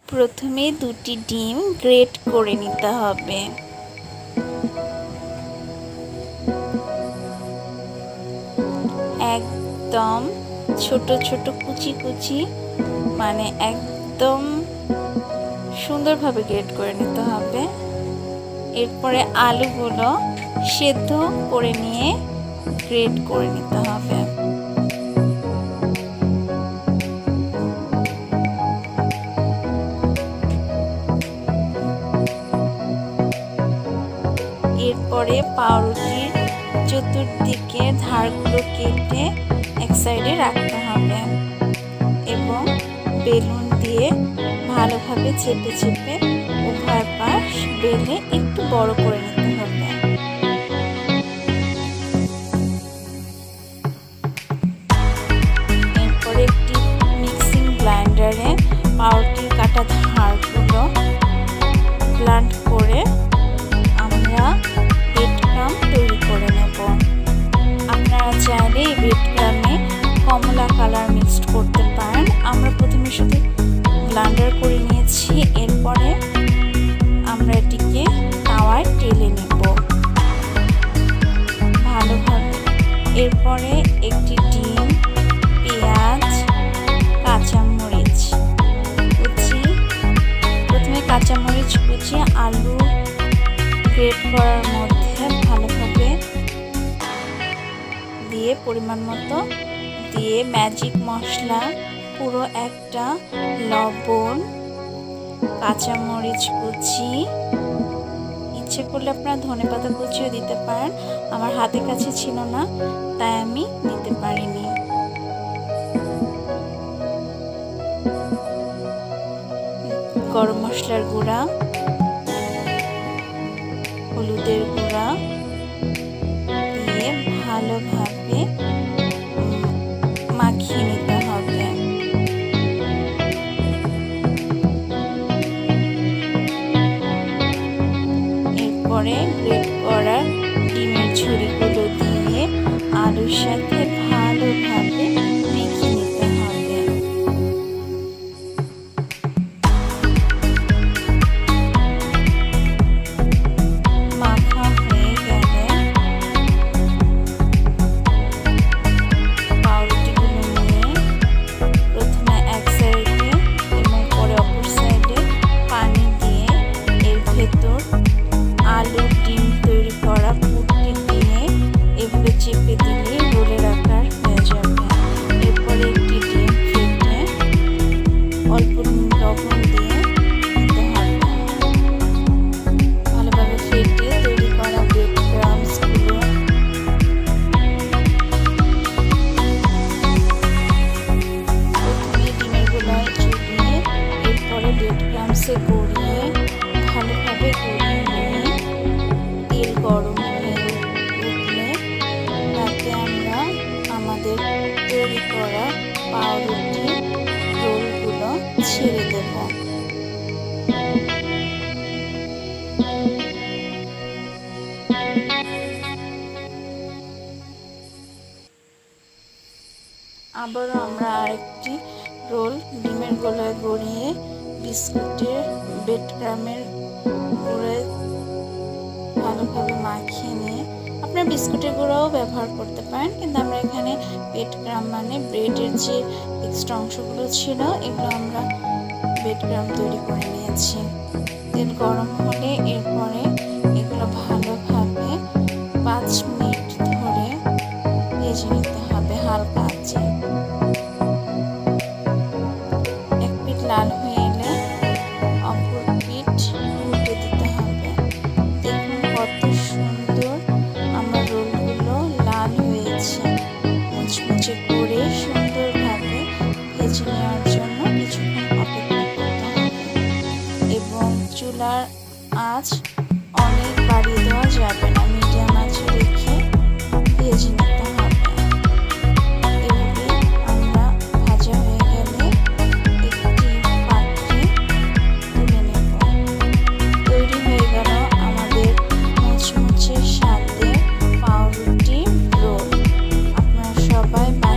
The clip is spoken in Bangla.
প্রথমে দুটি ডিম গ্রেট করে নিতে হবে। একদম ছোট ছোট কুচি কুচি, মানে একদম সুন্দরভাবে গ্রেট করে নিতে হবে। এরপরে আলুগুলো সেদ্ধ করে নিয়ে গ্রেট করে নিতে হবে। এরপরে পাউরুটির চতুর্দিকে ধারগুলো কেটে এক সাইডে রাখতে হবে এবং বেলুন দিয়ে ভালোভাবে চেপে চেপে উভয় পাশ বেলে একটু বড় করে নিতে হবে। এরপরে একটি মিক্সিং ব্লেন্ডারে পাউরুটির কাটা ধারগুলো ব্লেন্ড করে আমরা ব্রেড ক্রাম্ব তৈরি করে নেব। আপনারা চাইলে এই ব্রেড ক্রাম্বে কমলা কালার মিক্সড করতে পারেন। আমরা প্রথমে শুধু ব্লেন্ডার করে নিয়েছি, এরপরে আমরা এটিকে তাওয়ায় ঢেলে নেব ভালোভাবে। এরপরে একটি ডিম, পেঁয়াজ, কাঁচামরিচ কুচি, প্রথমে কাঁচামরিচ কুচি আলু গ্রেট করার মধ্যে ভালোভাবে দিয়ে পরিমাণ মতো দিয়ে ম্যাজিক মশলা পুরো একটা, লবণ, কাঁচামরিচ কুচি, ইচ্ছে করলে আপনারা ধনেপাতা কুচিও দিতে পারেন। আমার হাতের কাছে ছিল না তাই আমি দিতে পারিনি। গরম মশলার গুঁড়া, হলুদের গুঁড়া দিয়ে ভালোভাবে মাখিয়ে নিতে হবে। এরপরে গ্রেট করা ডিমের ঝুড়িগুলো দিয়ে আলুর সাথে ভালোভাবে মেখে নিতে হবে। মাখা হয়ে গেলে পাউরুটিগুলো নিয়ে প্রথমে এক সাইডে এবং পরে অপর সাইডে পানি দিয়ে এর ভেতর আলু ডিম তৈরি করা পুরটি দিয়ে এভাবে চেপে দিলে রোলের আকার হয়ে যাবে। এরপরে একটি ডিম ফেটে অল্প লবণ দিয়ে দিতে হবে। ভালোভাবে ফেটে তৈরি করা ব্রেড ক্রাম্বসগুলো প্রথমে ডিমের গোলায় চুবিয়ে এরপরে ব্রেড ক্রাম্বসে গড়িয়ে ভালোভাবে গড়িয়ে নিয়ে তেল গরম হয়ে উঠলে তাতে আমরা আমাদের তৈরি করা পাউরুটি রোলগুলো ছেড়ে দেব। আবারও আমরা আরেকটি রোল ডিমের গোলায় গড়িয়ে বিস্কুটের ব্রেড ক্রাম্বের গুঁড়ে ভালোভাবে মাখিয়ে নিয়ে, আপনারা বিস্কুটের গুঁড়াও ব্যবহার করতে পারেন, কিন্তু আমরা এখানে ব্রেড ক্রাম্ব মানে ব্রেডের যে এক্সট্রা অংশগুলো ছিল এগুলো আমরা ব্রেড ক্রাম্ব তৈরি করে নিয়েছি। তেল গরম হলে এরপরে এগুলো ভালোভাবে 5 মিনিট ধরে ভেজে নিতে হবে হালকা আঁচে। এক পিঠ লাল হয়ে এলে অপর পিঠ উল্টে দিতে হবে। দেখুন কত সুন্দর আমার রোলগুলো লাল হয়েছে। মুচমুচে করে সুন্দরভাবে ভেজে নেওয়ার জন্য কিছুক্ষণ অপেক্ষা করতে হবে এবং চুলার আঁচ সবাই।